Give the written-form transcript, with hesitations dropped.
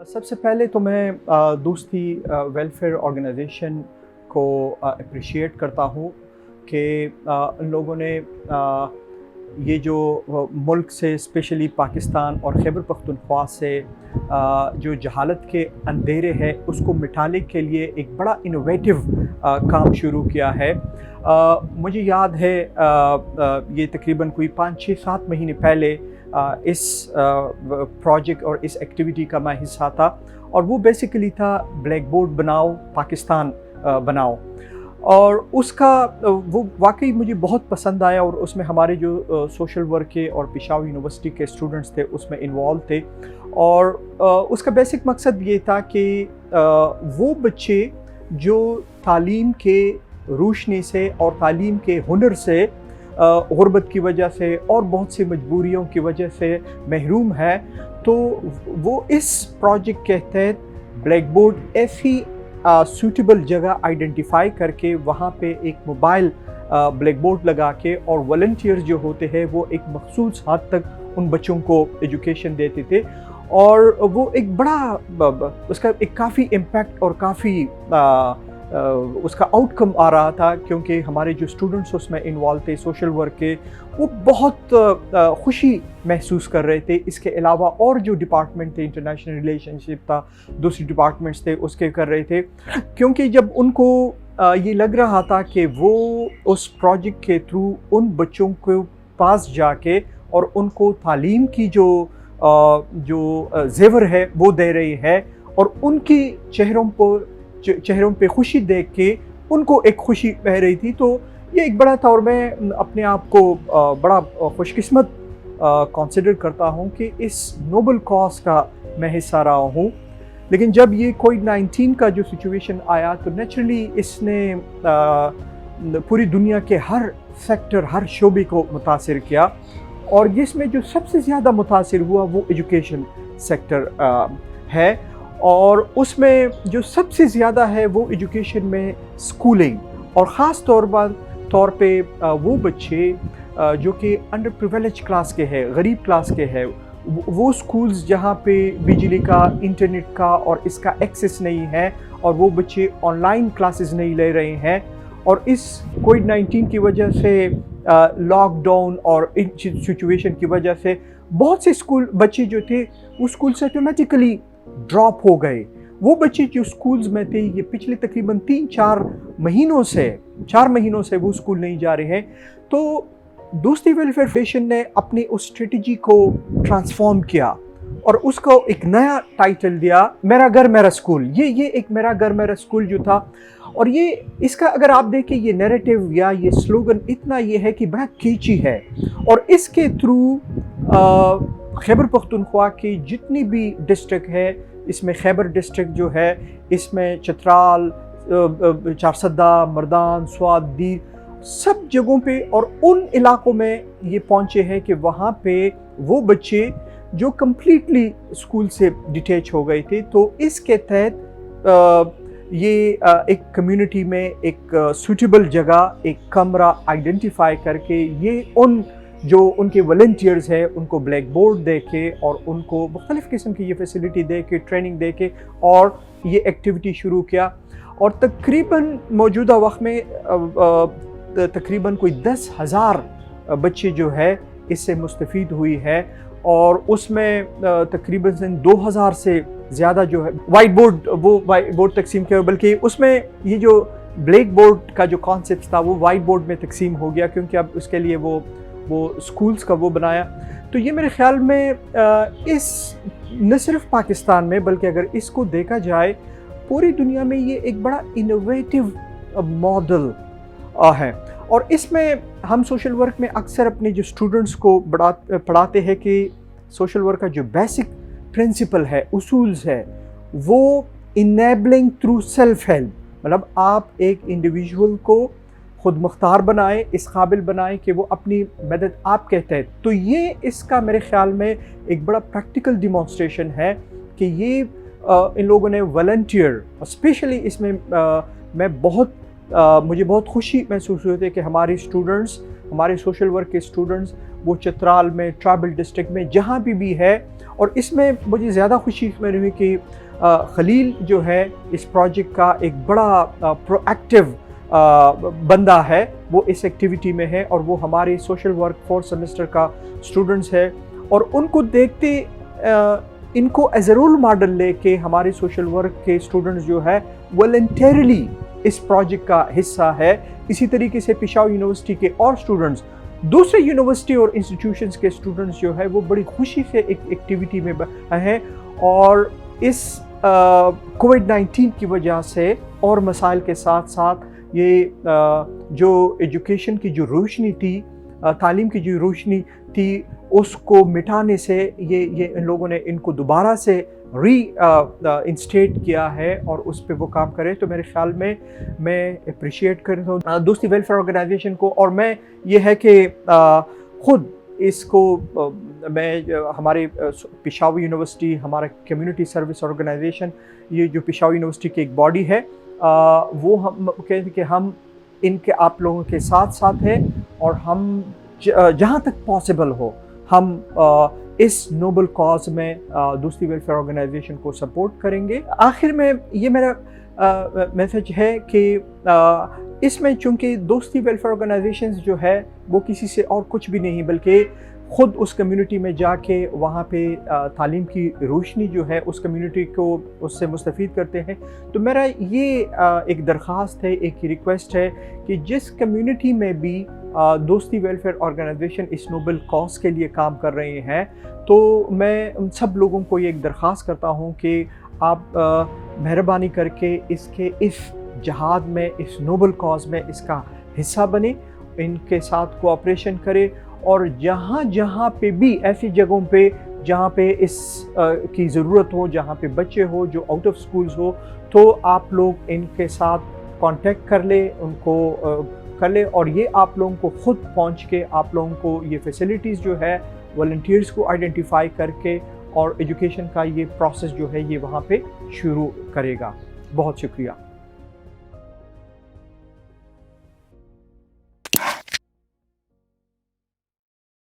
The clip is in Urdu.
سب سے پہلے تو میں دوستی ویلفیئر آرگنائزیشن کو اپریشیٹ کرتا ہوں کہ ان لوگوں نے یہ جو ملک سے اسپیشلی پاکستان اور خیبر پختونخوا سے جو جہالت کے اندھیرے ہے اس کو مٹانے کے لیے ایک بڑا انوویٹو کام شروع کیا ہے۔ مجھے یاد ہے یہ تقریباً کوئی 5-6-7 مہینے پہلے اس پروجیکٹ اور اس ایکٹیویٹی کا میں حصہ تھا، اور وہ بیسیکلی تھا بلیک بورڈ بناؤ پاکستان بناؤ، اور اس کا وہ واقعی مجھے بہت پسند آیا، اور اس میں ہمارے جو سوشل ورک کے اور پشاور یونیورسٹی کے اسٹوڈنٹس تھے اس میں انوالو تھے، اور اس کا بیسک مقصد یہ تھا کہ وہ بچے جو تعلیم کے روشنی سے اور تعلیم کے ہنر سے غربت کی وجہ سے اور بہت سی مجبوریوں کی وجہ سے محروم ہے، تو وہ اس پروجیکٹ کے تحت بلیک بورڈ ایسی سوٹیبل جگہ آئیڈینٹیفائی کر کے وہاں پہ ایک موبائل بلیک بورڈ لگا کے، اور والنٹیئرز جو ہوتے ہیں وہ ایک مخصوص حد تک ان بچوں کو ایجوکیشن دیتے تھے، اور وہ ایک بڑا اس کا ایک کافی امپیکٹ اور کافی اس کا آؤٹ کم آ رہا تھا، کیونکہ ہمارے جو اسٹوڈنٹس اس میں انوالو تھے سوشل ورک کے، وہ بہت خوشی محسوس کر رہے تھے۔ اس کے علاوہ اور جو ڈپارٹمنٹ تھے، انٹرنیشنل ریلیشن شپ تھا، دوسری ڈپارٹمنٹس تھے، اس کے کر رہے تھے، کیونکہ جب ان کو یہ لگ رہا تھا کہ وہ اس پروجیکٹ کے تھرو ان بچوں کے پاس جا کے اور ان کو تعلیم کی جو زیور ہے وہ دے رہی ہے، اور ان کی چہروں پہ خوشی دیکھ کے ان کو ایک خوشی بہ رہی تھی، تو یہ ایک بڑا تھا، اور میں اپنے آپ کو بڑا خوش قسمت کنسیڈر کرتا ہوں کہ اس نوبل کاز کا میں حصہ رہا ہوں۔ لیکن جب یہ کووڈ-19 کا جو سچویشن آیا تو نیچرلی اس نے پوری دنیا کے ہر سیکٹر، ہر شعبے کو متاثر کیا، اور جس میں جو سب سے زیادہ متاثر ہوا وہ ایجوکیشن سیکٹر ہے، اور اس میں جو سب سے زیادہ ہے وہ ایجوکیشن میں اسکولنگ، اور خاص طور پہ وہ بچے جو کہ انڈر پریویلیج کلاس کے ہیں، غریب کلاس کے ہیں، وہ اسکولز جہاں پہ بجلی کا، انٹرنیٹ کا اور اس کا ایکسیس نہیں ہے، اور وہ بچے آن لائن کلاسز نہیں لے رہے ہیں، اور اس کووڈ-19 کی وجہ سے لاک ڈاؤن اور ان سچویشن کی وجہ سے بہت سے اسکول بچے جو تھے وہ اسکول سے آٹومیٹیکلی ڈراپ ہو گئے۔ وہ بچے جو اسکولز میں تھے، یہ پچھلے تقریباً 4 مہینوں سے وہ اسکول نہیں جا رہے ہیں، تو دوستی ویلفیئر فیڈریشن نے اپنی اس اسٹریٹجی کو ٹرانسفارم کیا اور اس کو ایک نیا ٹائٹل دیا، میرا گھر میرا اسکول۔ یہ ایک میرا گھر میرا اسکول جو تھا، اور یہ اس کا اگر آپ دیکھیں یہ نیریٹو یا یہ سلوگن اتنا یہ ہے کہ بڑا کیچی ہے، اور اس کے تھرو خیبر پختونخوا کی جتنی بھی ڈسٹرکٹ ہے، اس میں خیبر ڈسٹرکٹ جو ہے، اس میں چترال، چارسدہ، مردان، سوات، دیر، سب جگہوں پہ اور ان علاقوں میں یہ پہنچے ہیں کہ وہاں پہ وہ بچے جو کمپلیٹلی اسکول سے ڈیٹیچ ہو گئے تھے، تو اس کے تحت یہ ایک کمیونٹی میں ایک سوٹیبل جگہ، ایک کمرہ آئیڈینٹیفائی کر کے یہ ان کے والنٹیئرز ہیں ان کو بلیک بورڈ دے کے اور ان کو مختلف قسم کی یہ فیسلٹی دے کے، ٹریننگ دے کے، اور یہ ایکٹیویٹی شروع کیا، اور تقریباً موجودہ وقت میں تقریباً کوئی 10,000 بچے جو ہے اس سے مستفید ہوئی ہے، اور اس میں تقریباً 2,000 سے زیادہ جو ہے وائٹ بورڈ تقسیم کیا، بلکہ اس میں یہ جو بلیک بورڈ کا جو کانسیپٹ تھا وہ وائٹ بورڈ میں تقسیم ہو گیا، کیونکہ اب اس کے لیے وہ اسکولز کا وہ بنایا۔ تو یہ میرے خیال میں اس نہ صرف پاکستان میں بلکہ اگر اس کو دیکھا جائے پوری دنیا میں یہ ایک بڑا انوویٹو ماڈل ہے، اور اس میں ہم سوشل ورک میں اکثر اپنے جو اسٹوڈنٹس کو پڑھاتے ہیں کہ سوشل ورک کا جو بیسک پرنسپل ہے، اصولز ہے، وہ انیبلنگ تھرو سیلف ہیلپ، مطلب آپ ایک انڈیویجول کو خود مختار بنائے، اس قابل بنائے کہ وہ اپنی مدد آپ کہتے ہیں۔ تو یہ اس کا میرے خیال میں ایک بڑا پریکٹیکل ڈیمانسٹریشن ہے کہ یہ ان لوگوں نے والنٹیئر، اسپیشلی اس میں مجھے بہت خوشی محسوس ہوتی ہے کہ ہمارے اسٹوڈنٹس ہمارے سوشل ورک کے اسٹوڈنٹس وہ چترال میں، ٹرائبل ڈسٹرکٹ میں جہاں بھی ہے، اور اس میں مجھے زیادہ خوشی میں ہوئی کہ خلیل جو ہے اس پروجیکٹ کا ایک بڑا پرو ایکٹیو بندہ ہے، وہ اس ایکٹیویٹی میں ہے، اور وہ ہمارے سوشل ورک 4 سیمسٹر کا اسٹوڈنٹس ہے، اور ان کو دیکھتے ان کو ایز اے رول ماڈل لے کے ہمارے سوشل ورک کے اسٹوڈنٹس جو ہے والنٹیرلی اس پروجیکٹ کا حصہ ہے۔ اسی طریقے سے پشاور یونیورسٹی کے اور اسٹوڈنٹس، دوسرے یونیورسٹی اور انسٹیٹیوشنس کے اسٹوڈنٹس جو ہے وہ بڑی خوشی سے ایک ایکٹیویٹی میں ہیں، اور اس کووڈ-19 کی وجہ سے اور مسائل کے ساتھ ساتھ یہ جو ایجوکیشن کی جو روشنی تھی، تعلیم کی جو روشنی تھی، اس کو مٹانے سے یہ ان لوگوں نے ان کو دوبارہ سے انسٹیٹ کیا ہے اور اس پہ وہ کام کرے۔ تو میرے خیال میں اپریشیٹ کرتا ہوں دوستی ویلفیئر آرگنائزیشن کو، اور میں یہ ہے کہ خود اس کو میں ہمارے پشاور یونیورسٹی، ہمارا کمیونٹی سروس آرگنائزیشن، یہ جو پشاور یونیورسٹی کی ایک باڈی ہے، وہ ہم کہتے ہیں کہ ہم ان کے آپ لوگوں کے ساتھ ہیں، اور ہم جہاں تک پاسبل ہو ہم اس نوبل کاز میں دوستی ویلفیئر آرگنائزیشن کو سپورٹ کریں گے۔ آخر میں یہ میرا میسج ہے کہ اس میں چونکہ دوستی ویلفیئر آرگنائزیشنز جو ہے وہ کسی سے اور کچھ بھی نہیں، بلکہ خود اس کمیونٹی میں جا کے وہاں پہ تعلیم کی روشنی جو ہے اس کمیونٹی کو اس سے مستفید کرتے ہیں۔ تو میرا یہ ایک درخواست ہے، ایک ریکویسٹ ہے کہ جس کمیونٹی میں بھی دوستی ویلفیئر آرگنائزیشن اس نوبل کاز کے لیے کام کر رہے ہیں، تو میں ان سب لوگوں کو یہ ایک درخواست کرتا ہوں کہ آپ مہربانی کر کے اس جہاد میں، اس نوبل کاز میں اس کا حصہ بنیں، ان کے ساتھ کوآپریشن کریں، اور جہاں پہ بھی ایسی جگہوں پہ جہاں پہ اس کی ضرورت ہو، جہاں پہ بچے ہو جو آؤٹ آف سکولز ہو، تو آپ لوگ ان کے ساتھ کانٹیکٹ کر لیں، ان کو کر لیں، اور یہ آپ لوگوں کو خود پہنچ کے آپ لوگوں کو یہ فیسلٹیز جو ہے والنٹیئرس کو آئیڈینٹیفائی کر کے اور ایجوکیشن کا یہ پروسیس جو ہے یہ وہاں پہ شروع کرے گا۔ بہت شکریہ۔